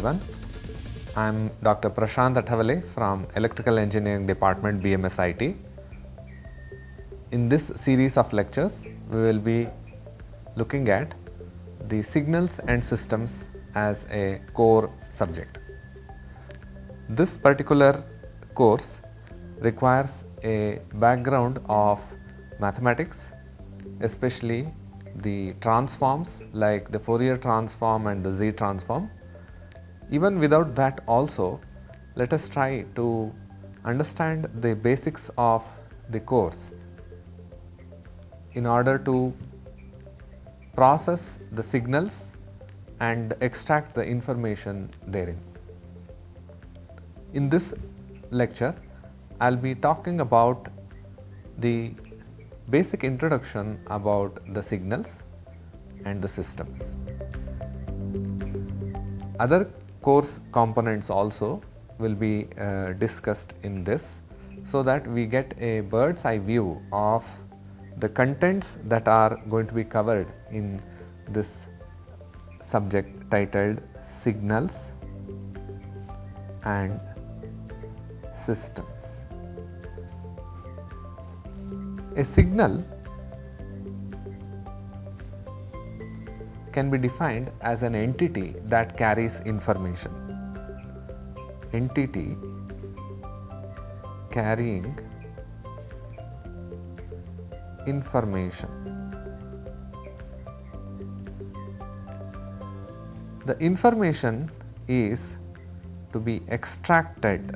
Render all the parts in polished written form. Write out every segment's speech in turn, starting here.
everyone. I am Dr. PRASHANT from Electrical Engineering Department, BMS IT. In this series of lectures, we will be looking at the signals and systems as a core subject. This particular course requires a background of mathematics, especially the transforms like the Fourier transform and the Z transform. Even without that also, let us try to understand the basics of the course in order to process the signals and extract the information therein. In this lecture, I will be talking about the basic introduction about the signals and the systems. Other course components also will be discussed in this, so that we get a bird's eye view of the contents that are going to be covered in this subject titled Signals and Systems. A signal can be defined as an entity that carries information. Entity carrying information. The information is to be extracted,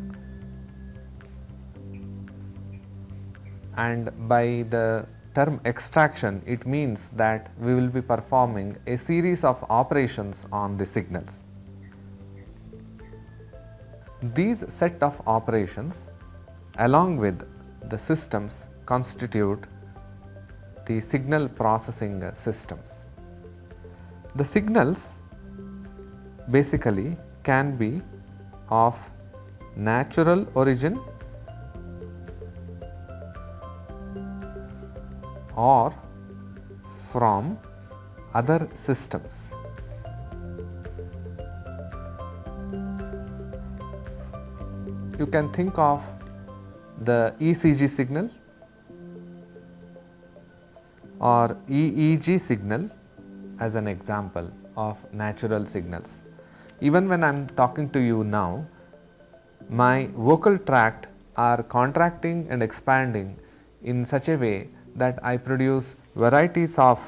and by the term extraction, it means that we will be performing a series of operations on the signals. These set of operations along with the systems constitute the signal processing systems. The signals basically can be of natural origin or from other systems. You can think of the ECG signal or EEG signal as an example of natural signals. Even when I am talking to you now, my vocal tract are contracting and expanding in such a way that I produce varieties of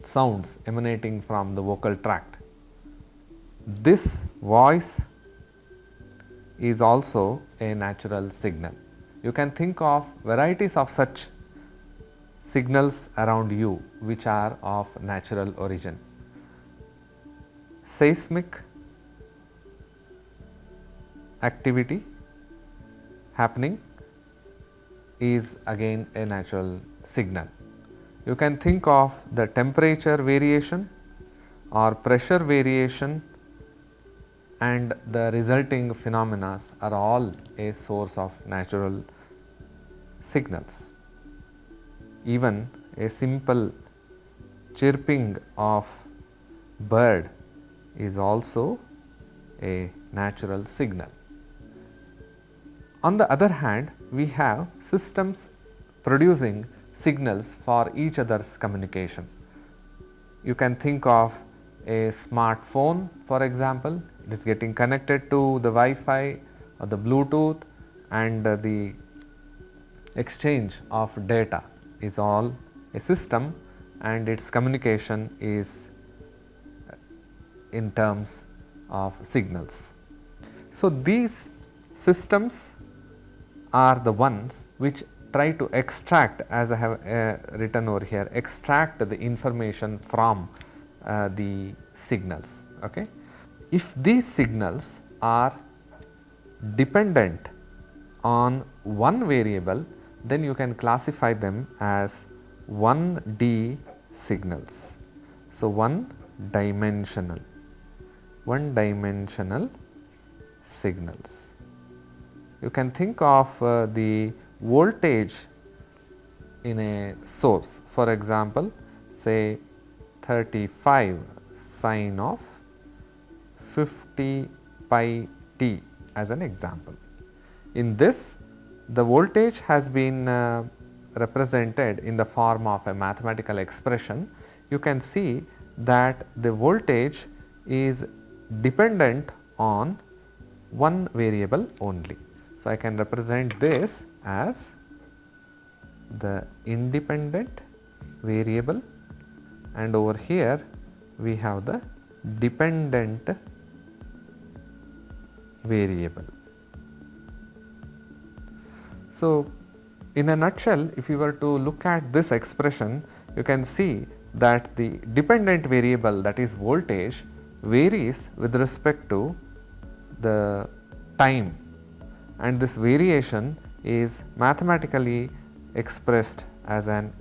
sounds emanating from the vocal tract. This voice is also a natural signal. You can think of varieties of such signals around you which are of natural origin. Seismic activity happening is again a natural signal. You can think of the temperature variation or pressure variation, and the resulting phenomena are all a source of natural signals. Even a simple chirping of bird is also a natural signal. On the other hand, we have systems producing signals for each other's communication. You can think of a smartphone, for example. It is getting connected to the Wi-Fi or the Bluetooth, and the exchange of data is all a system, and its communication is in terms of signals. So, these systems are the ones which try to extract, as I have written over here, extract the information from the signals. Okay. If these signals are dependent on one variable, then you can classify them as 1D signals. So, one dimensional signals. You can think of the voltage in a source, for example, say 35 sine of 50 50 pi t as an example. In this, the voltage has been represented in the form of a mathematical expression. You can see that the voltage is dependent on one variable only. So, I can represent this as the independent variable, and over here we have the dependent variable. So, in a nutshell, if you were to look at this expression, you can see that the dependent variable, that is voltage, varies with respect to the time, and this variation is mathematically expressed as an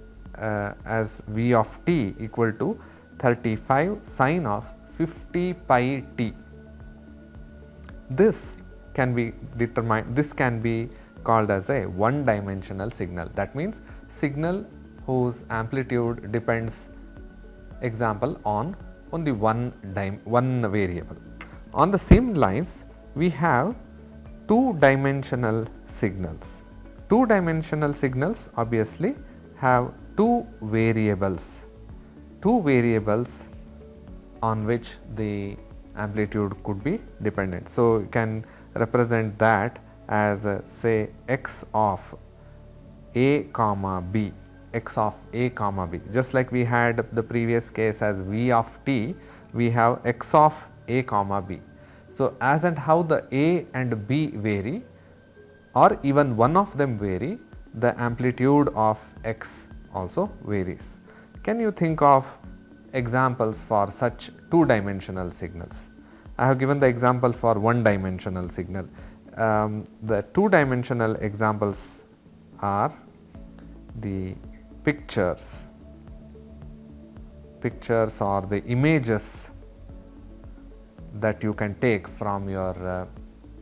as V of t equal to 35 sine of 50 pi t. This can be determined, this can be called as a one dimensional signal. That means signal whose amplitude depends, example, on only one variable. On the same lines, we have two dimensional signals. Two dimensional signals obviously have two variables on which the amplitude could be dependent. So, you can represent that as say x of a comma b, x of a comma b. Just like we had the previous case as v of t, we have x of a comma b. So, as and how the a and b vary, or even one of them vary, the amplitude of x also varies. Can you think of examples for such two dimensional signals? I have given the example for one dimensional signal. The two dimensional examples are the pictures or the images that you can take from your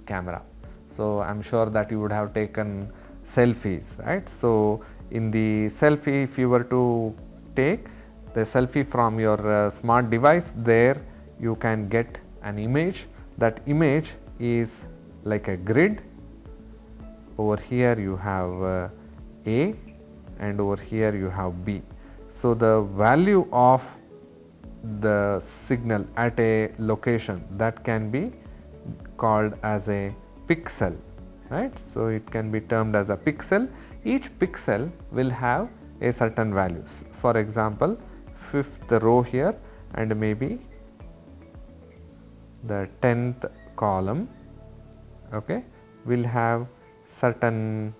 camera. So, I am sure that you would have taken selfies, right. So, in the selfie, if you were to take the selfie from your smart device, there you can get an image. That image is like a grid. Over here you have A, and over here you have B. So, the value of the signal at a location, that can be called as a pixel, right. So, it can be termed as a pixel. Each pixel will have a certain values. For example, 5th row here, and maybe the 10th column, okay, will have certain.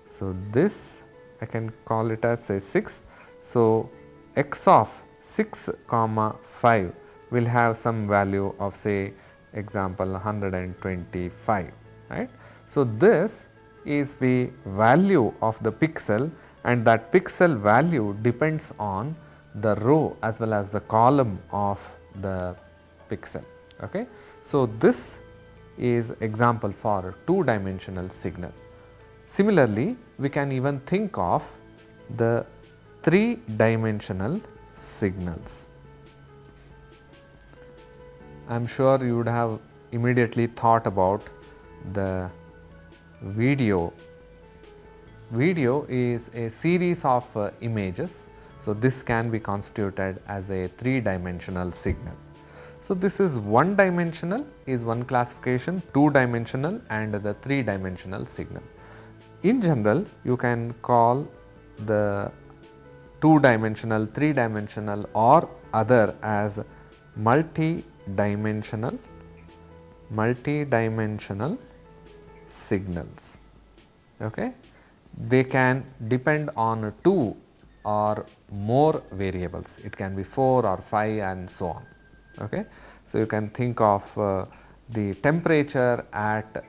So, this I can call it as a 6. So, x of 6 comma 5 will have some value of, say, example 125, right. So, this is the value of the pixel, and that pixel value depends on the row as well as the column of the pixel. Okay. So, this is example for two dimensional signal. Similarly, we can even think of the three dimensional signals. I am sure you would have immediately thought about the video. Video is a series of images. So, this can be constituted as a three dimensional signal. So, this is one dimensional is one classification, two dimensional and the three dimensional signal. In general, you can call the two dimensional, three dimensional or other as multi-dimensional signals. Okay. They can depend on two or more variables. It can be 4 or 5 and so on. Okay. So, you can think of the temperature at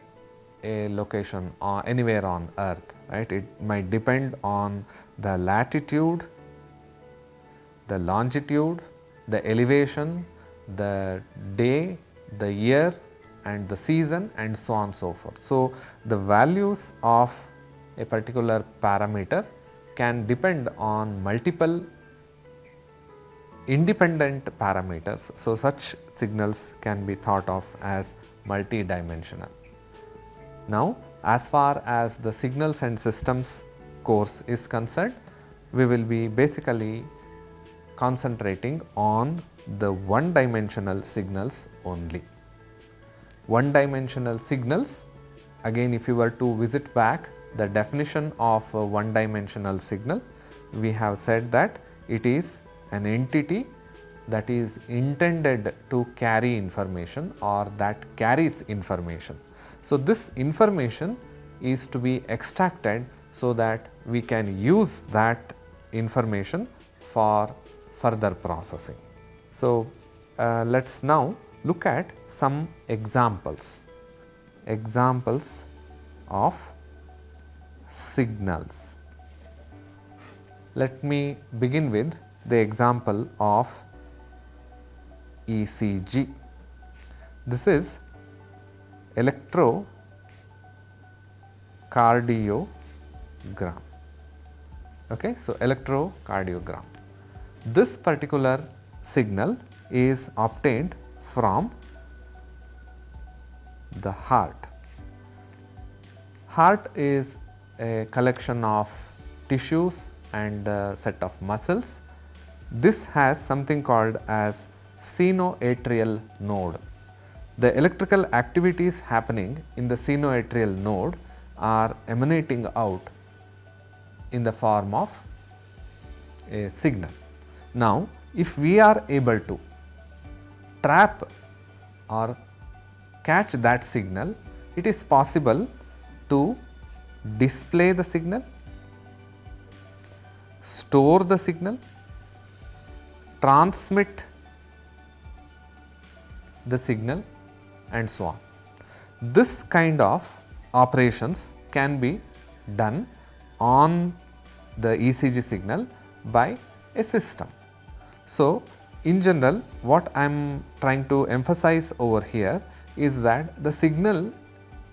a location or anywhere on earth, right. It might depend on the latitude, the longitude, the elevation, the day, the year and the season and so on and so forth. So, the values of a particular parameter can depend on multiple independent parameters. So, such signals can be thought of as multidimensional. Now, as far as the signals and systems course is concerned, we will be basically concentrating on the one dimensional signals only. One dimensional signals, again if you were to visit back the definition of a one dimensional signal, we have said that it is an entity that is intended to carry information or that carries information. So, this information is to be extracted so that we can use that information for further processing. So, let us now look at some examples of signals. Let me begin with the example of ECG. This is electrocardiogram. Okay, so electrocardiogram. This particular signal is obtained from the heart. Heart is a collection of tissues and a set of muscles. This has something called as sinoatrial node. The electrical activities happening in the sinoatrial node are emanating out in the form of a signal. Now, if we are able to trap or catch that signal, it is possible to display the signal, store the signal, transmit the signal and so on. This kind of operations can be done on the ECG signal by a system. So, in general what I am trying to emphasize over here is that the signal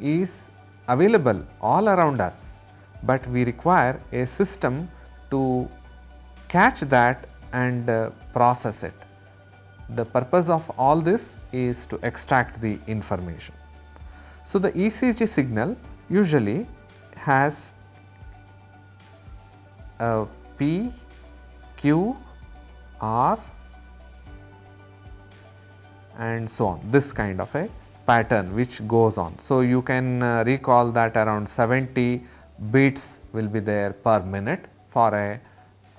is available all around us, but we require a system to catch that and process it. The purpose of all this is to extract the information. So, the ECG signal usually has a P, Q, R and so on, this kind of a pattern which goes on. So, you can recall that around 70 beats will be there per minute for a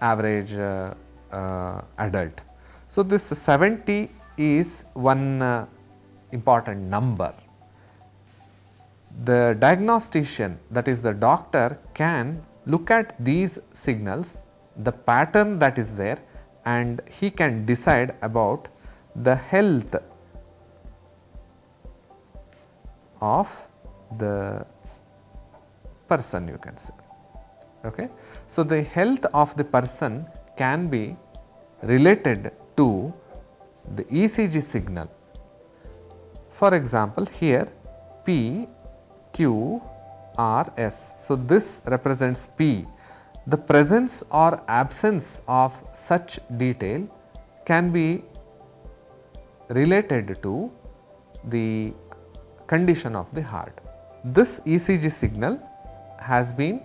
average adult. So, this 70 is one important number. The diagnostician, that is the doctor, can look at these signals, the pattern that is there, and he can decide about the health of the person, you can say. Okay. So, the health of the person can be related to the ECG signal. For example, here P, Q, R, S. So, this represents P. The presence or absence of such detail can be related to the condition of the heart. This ECG signal has been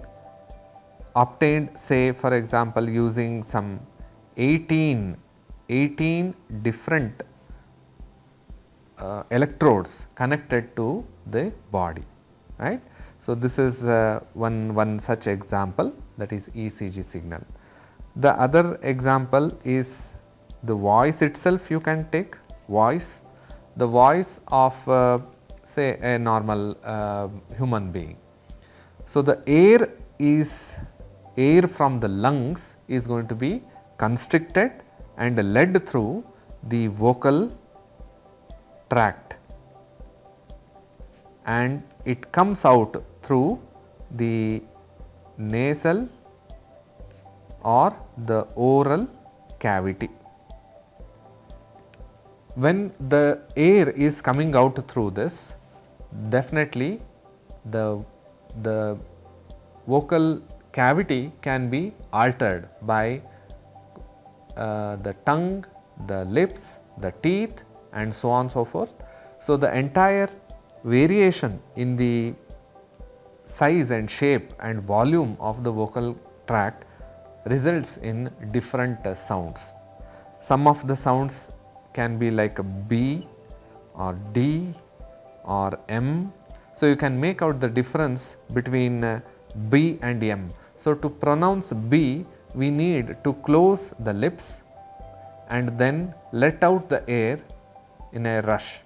obtained, say for example, using some 18 different electrodes connected to the body, right. So, this is one such example, that is ECG signal. The other example is the voice itself. You can take voice, the voice of say a normal human being. So, the air from the lungs is going to be constricted and led through the vocal tract, and it comes out through the nasal or the oral cavity. When the air is coming out through this, definitely the vocal cavity can be altered by the tongue the lips, the teeth and so on so forth. So, the entire variation in the size and shape and volume of the vocal tract results in different sounds. Some of the sounds can be like a B or D or M. So, you can make out the difference between B and M. So, to pronounce B, we need to close the lips and then let out the air in a rush,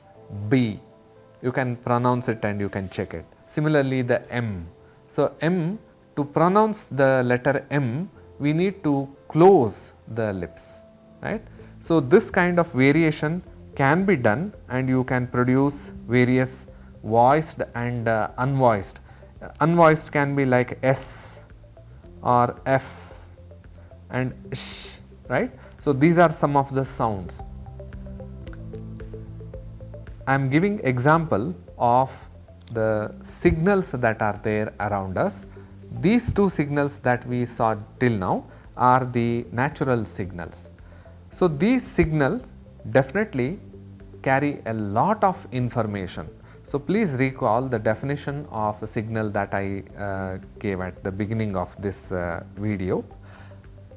B. You can pronounce it and you can check it. Similarly, the M. So, M, to pronounce the letter M, we need to close the lips, right. So, this kind of variation can be done and you can produce various voiced and unvoiced. Unvoiced can be like S or F and sh, right. So, these are some of the sounds. I am giving example of the signals that are there around us. These two signals that we saw till now are the natural signals. So, these signals definitely carry a lot of information. So, please recall the definition of a signal that I gave at the beginning of this video.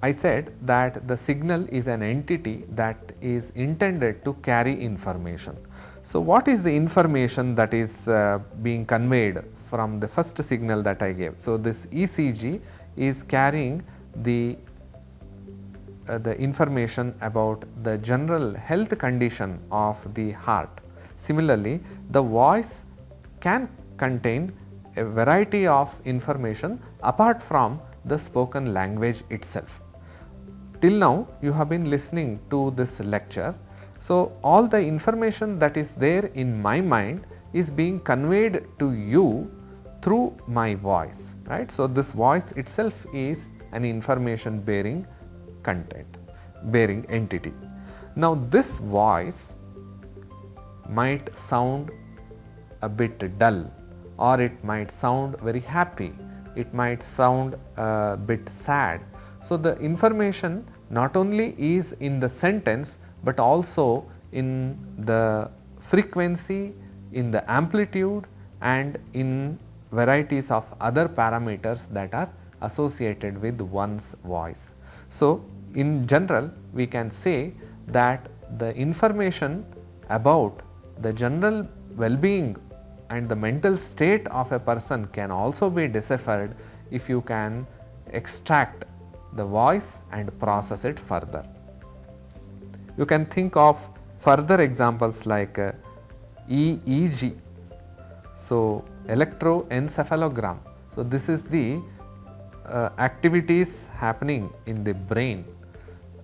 I said that the signal is an entity that is intended to carry information. So, what is the information that is being conveyed from the first signal that I gave? So, this ECG is carrying the information about the general health condition of the heart. Similarly, the voice can contain a variety of information apart from the spoken language itself. Till now, you have been listening to this lecture. So, all the information that is there in my mind is being conveyed to you through my voice, right. So, this voice itself is an information bearing content, bearing entity. Now, this voice might sound a bit dull or it might sound very happy, it might sound a bit sad. So, the information not only is in the sentence, but also in the frequency, in the amplitude and in varieties of other parameters that are associated with one's voice. So, in general we can say that the information about the general well-being and the mental state of a person can also be deciphered if you can extract the voice and process it further. You can think of further examples like EEG. So, electroencephalogram. So, this is the activities happening in the brain.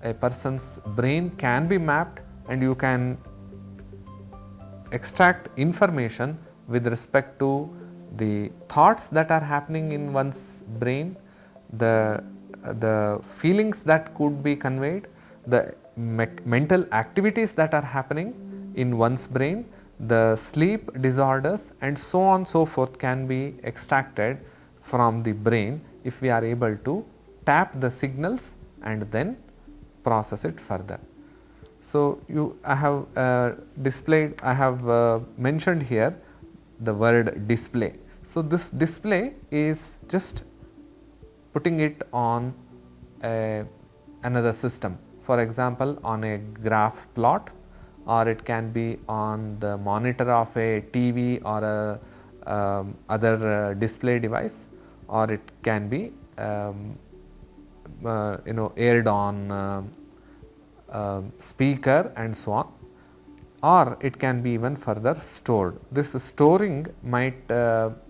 A person's brain can be mapped and you can extract information with respect to the thoughts that are happening in one's brain, the feelings that could be conveyed, the mental activities that are happening in one's brain, the sleep disorders and so on so forth can be extracted from the brain if we are able to tap the signals and then process it further. So, I have mentioned here the word display. So, this display is just putting it on another system, for example, on a graph plot, or it can be on the monitor of a TV or a other display device, or it can be aired on speaker and so on, or it can be even further stored. This storing might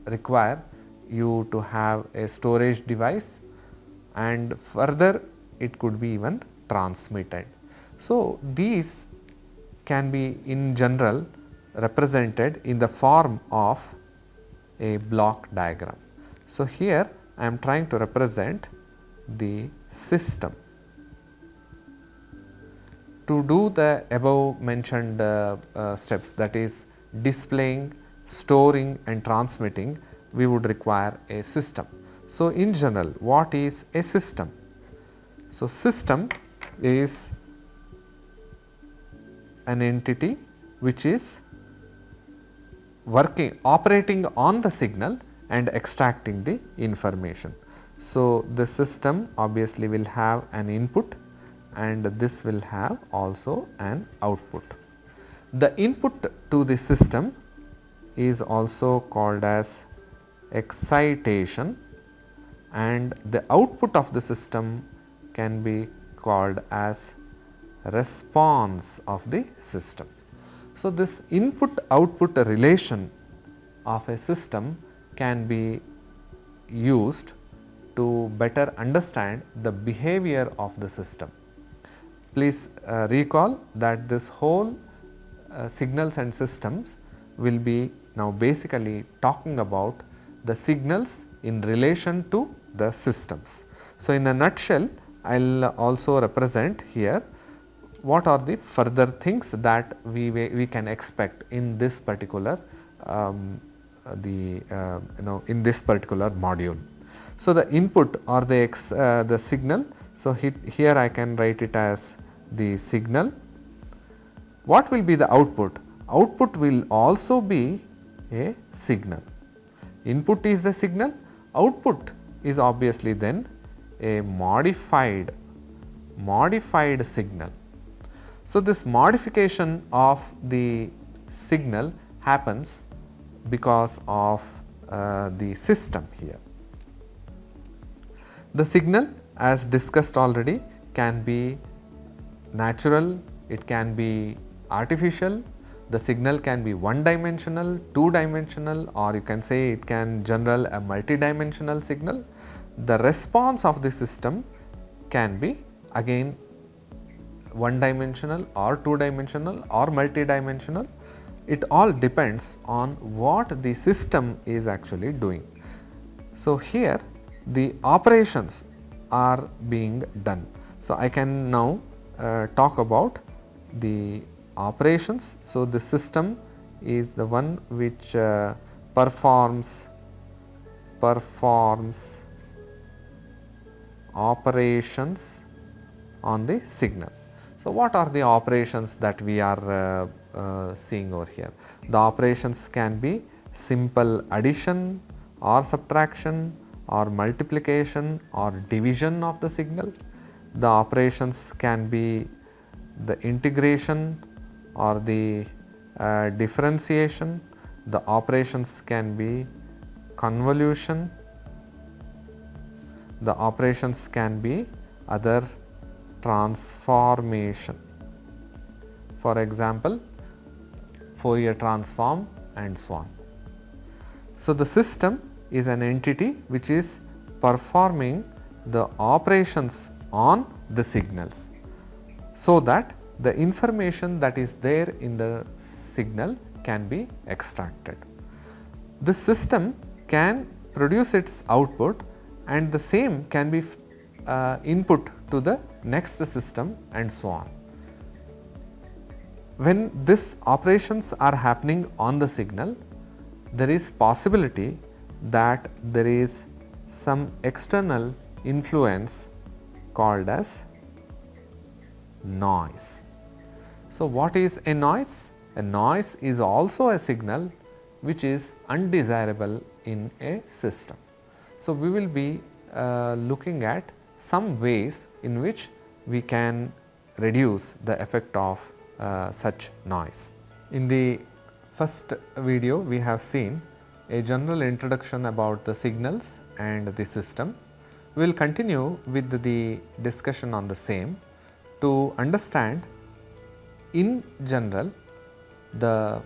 require you to have a storage device and further it could be even transmitted. So, these can be in general represented in the form of a block diagram. So, here I am trying to represent the system. To do the above mentioned steps, that is displaying, storing and transmitting, we would require a system. So, in general, what is a system? So, system is an entity which is operating on the signal and extracting the information. So, the system obviously will have an input and this will have also an output. The input to the system is also called as excitation and the output of the system can be called as response of the system. So, this input output relation of a system can be used to better understand the behavior of the system. Please recall that this whole signals and systems will be now basically talking about the signals in relation to the systems. So, in a nutshell, I will also represent here what are the further things that we can expect in this particular in this particular module. So, the input or the signal. So, here I can write it as the signal. What will be the output? Output will also be a signal. Input is the signal, output is obviously then a modified signal. So, this modification of the signal happens because of the system here. The signal, as discussed already, can be natural, it can be artificial, the signal can be one dimensional, two dimensional, or you can say it can general a multi-dimensional signal. The response of the system can be again one dimensional or two dimensional or multi-dimensional. It all depends on what the system is actually doing. So, here the operations are being done. So, I can now talk about the operations. So, the system is the one which performs operations on the signal. So, what are the operations that we are seeing over here? The operations can be simple addition or subtraction or multiplication or division of the signal. The operations can be the integration or the differentiation. The operations can be convolution. The operations can be other transformation. For example, Fourier transform and so on. So, the system is an entity which is performing the operations on the signals, so that the information that is there in the signal can be extracted. The system can produce its output and the same can be input to the next system and so on. When these operations are happening on the signal, there is possibility that there is some external influence called as noise. So, what is a noise? A noise is also a signal which is undesirable in a system. So, we will be looking at some ways in which we can reduce the effect of such noise. In the first video, we have seen a general introduction about the signals and the system. We will continue with the discussion on the same to understand in general the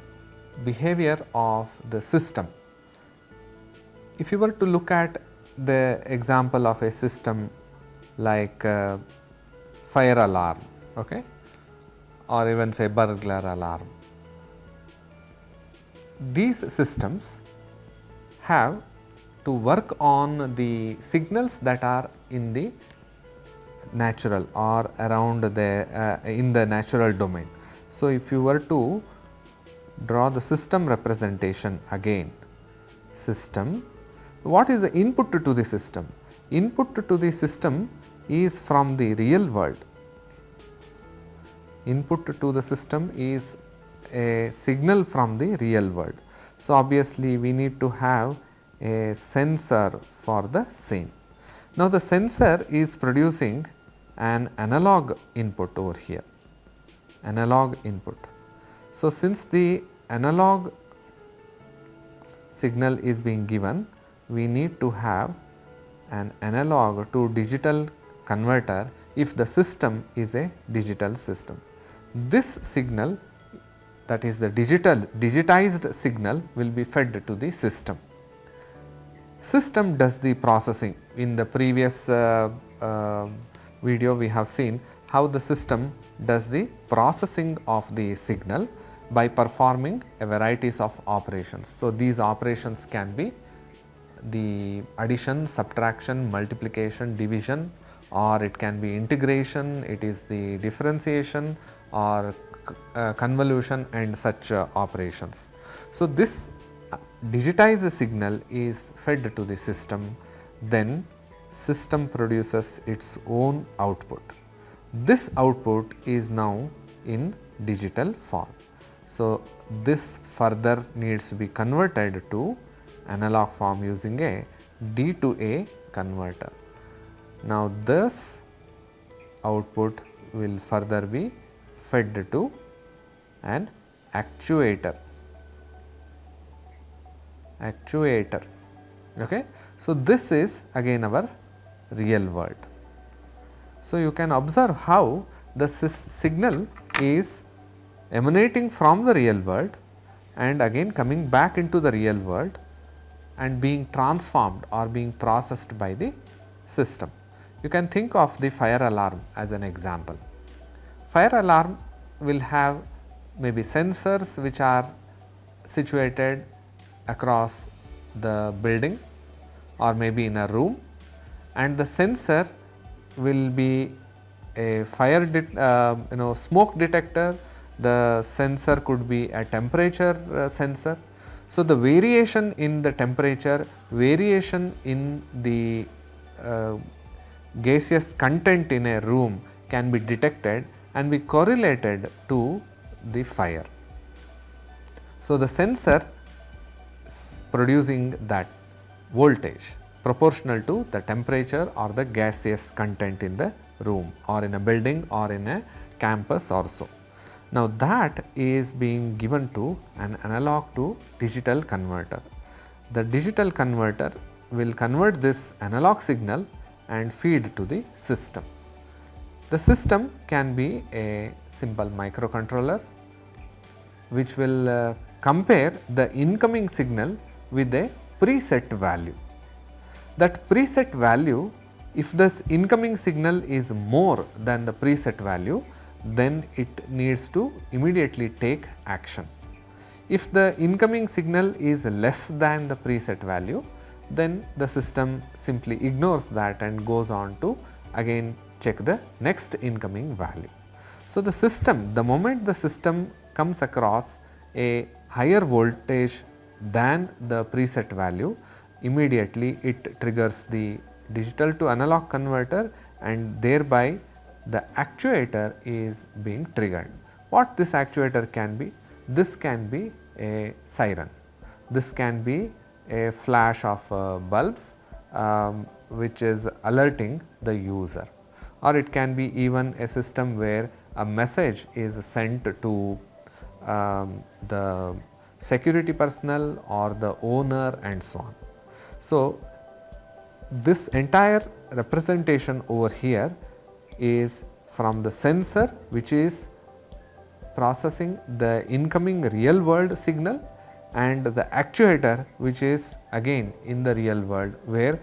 behavior of the system. If you were to look at the example of a system like fire alarm, okay, or even say burglar alarm, these systems have to work on the signals that are in the natural or around the in the natural domain. So, if you were to draw the system representation again, system, what is the input to the system? Input to the system is from the real world. input to the system is a signal from the real world. So, obviously, we need to have a sensor for the same. Now, the sensor is producing an analog input over here, analog input. So, since the analog signal is being given, we need to have an analog to digital converter if the system is a digital system. This signal, that is the digitized signal, will be fed to the system. System does the processing. In the previous video we have seen how the system does the processing of the signal by performing a varieties of operations. So, these operations can be the addition, subtraction, multiplication, division, or it can be integration, it is the differentiation or convolution and such operations. So, this digitized signal is fed to the system, then system produces its own output. This output is now in digital form. So, this further needs to be converted to analog form using a D to A converter. Now, this output will further be fed to an actuator. Okay. So, this is again our real world. So, you can observe how the signal is emanating from the real world and again coming back into the real world and being transformed or being processed by the system. You can think of the fire alarm as an example. Fire alarm will have maybe sensors which are situated across the building or maybe in a room, and the sensor will be a fire smoke detector. The sensor could be a temperature sensor. So, the variation in the temperature, variation in the gaseous content in a room can be detected and be correlated to the fire. So, the sensor producing that voltage proportional to the temperature or the gaseous content in the room or in a building or in a campus or so. Now, that is being given to an analog to digital converter. The digital converter will convert this analog signal and feed to the system. The system can be a simple microcontroller which will compare the incoming signal with a preset value. That preset value, if this incoming signal is more than the preset value, then it needs to immediately take action. If the incoming signal is less than the preset value, then the system simply ignores that and goes on to again check the next incoming value. So, the system, the moment the system comes across a higher voltage than the preset value, immediately it triggers the digital to analog converter and thereby the actuator is being triggered. What this actuator can be? This can be a siren, this can be a flash of bulbs which is alerting the user, or it can be even a system where a message is sent to the security personnel or the owner and so on. So, this entire representation over here is from the sensor which is processing the incoming real world signal and the actuator which is again in the real world where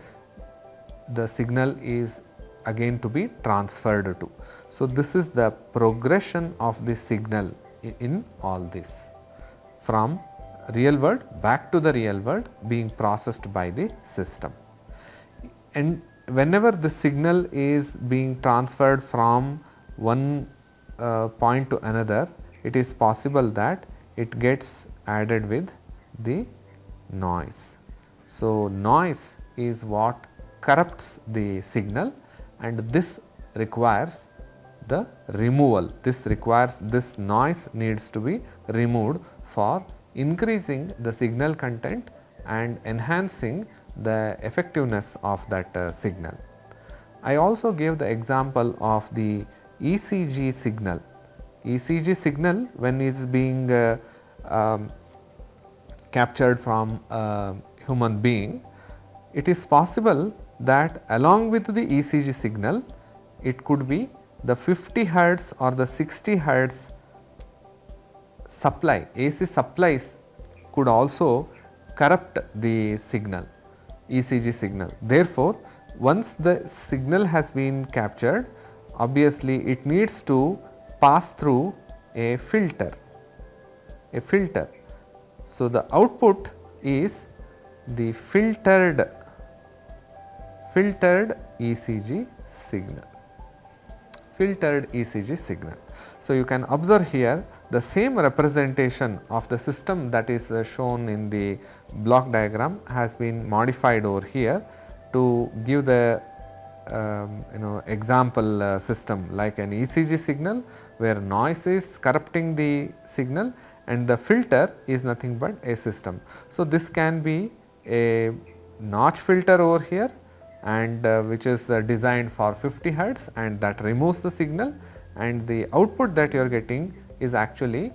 the signal is again to be transferred to. So, this is the progression of the signal in all this from real world back to the real world being processed by the system. And whenever the signal is being transferred from one point to another, it is possible that it gets added with the noise. So, noise is what corrupts the signal and this requires the removal. This noise needs to be removed for increasing the signal content and enhancing the effectiveness of that signal. I also gave the example of the ECG signal. ECG signal, when is being captured from a human being, it is possible that along with the ECG signal, it could be the 50 hertz or the 60 hertz supply, AC supplies could also corrupt the signal, ECG signal. Therefore, once the signal has been captured, obviously it needs to pass through a filter. So, the output is the filtered ECG signal. So, you can observe here the same representation of the system that is shown in the block diagram has been modified over here to give the example system like an ECG signal where noise is corrupting the signal and the filter is nothing but a system. So, this can be a notch filter over here and which is designed for 50 hertz and that removes the signal, and the output that you are getting is actually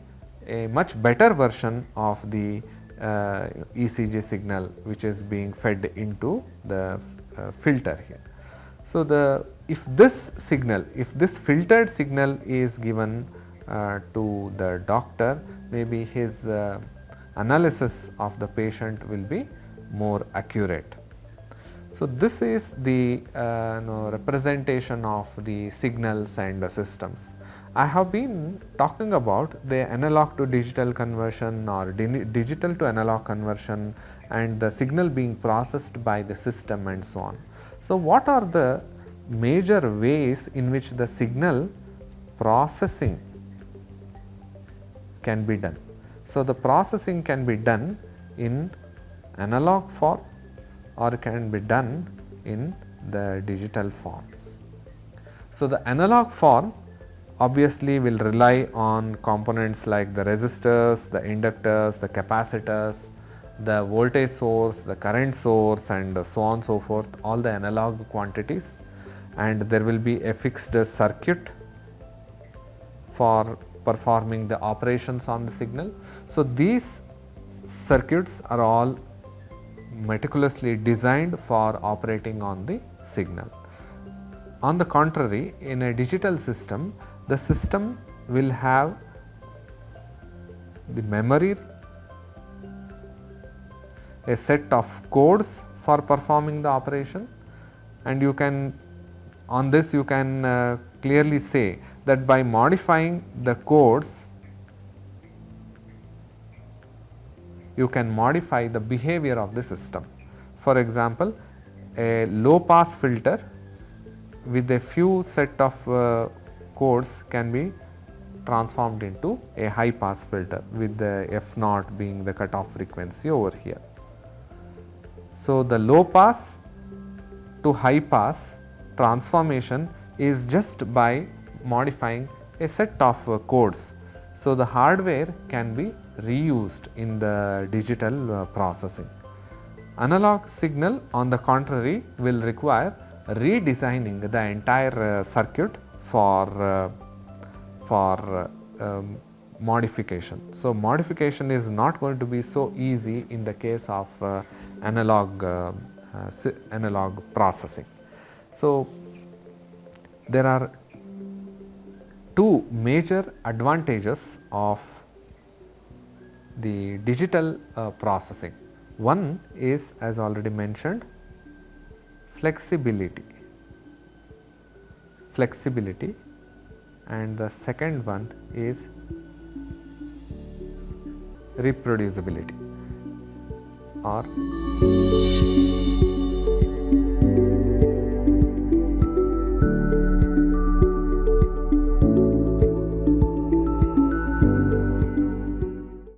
a much better version of the ECG signal which is being fed into the filter here. So, if this filtered signal is given to the doctor, maybe his analysis of the patient will be more accurate. So, this is the representation of the signals and the systems. I have been talking about the analog to digital conversion or digital to analog conversion and the signal being processed by the system and so on. So, what are the major ways in which the signal processing can be done? So, the processing can be done in analog form or can be done in the digital forms. So, the analog form obviously will rely on components like the resistors, the inductors, the capacitors, the voltage source, the current source and so on so forth, all the analog quantities, and there will be a fixed circuit for performing the operations on the signal. So, these circuits are all meticulously designed for operating on the signal. On the contrary, in a digital system, the system will have the memory, a set of codes for performing the operation, and you can on this you can clearly say that by modifying the codes, you can modify the behavior of the system. For example, a low pass filter with a few set of codes can be transformed into a high pass filter with the F0 being the cutoff frequency over here. So, the low pass to high pass transformation is just by modifying a set of codes. So, the hardware can be reused in the digital processing. Analog signal on the contrary will require redesigning the entire circuit for modification. So, modification is not going to be so easy in the case of analog processing. So, there are two major advantages of the digital processing. One is, as already mentioned, flexibility, and the second one is reproducibility or